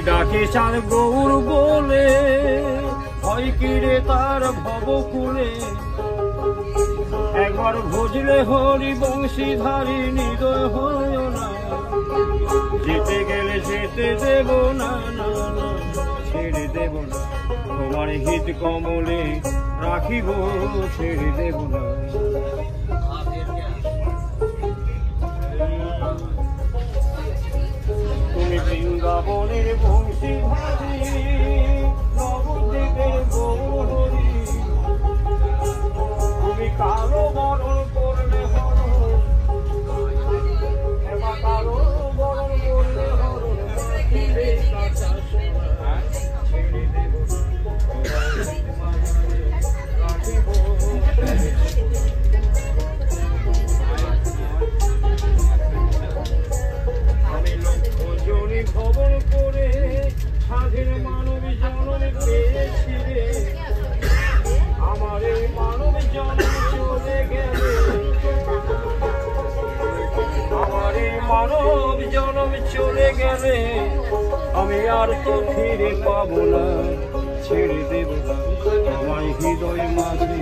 ডাকে চাঁদ গৌর বলে, ভয় কিরে তার ভবকুলে। একবার ভজলে হরি বংশীধারী হৃদয় হয় না, যেতে গেলে যেতে দেব না, না না ছেড়ে দেব না। তোমার হিত কমলে রাখিব, ছেড়ে দেব না। তুমি বৃন্দাবনের বংশীধারী, নবদ্বীপের গৌরহরি। তুমি কালো বরণ করলে হরণ, এবার কালো বরণ করলে হরণ। ছেড়ে দেব রাখিব। আমি লক্ষ জনি ভবন করে স্বাধীন মানব জন্ম পেয়েছি রে। আমার এই মানব জন্ম চলে গেলে, আমার এই মানব জন্ম চলে গেলে আমি আর তো ফিরে পাবো না। ছেড়ে দেব আমায় হৃদয় মাঝে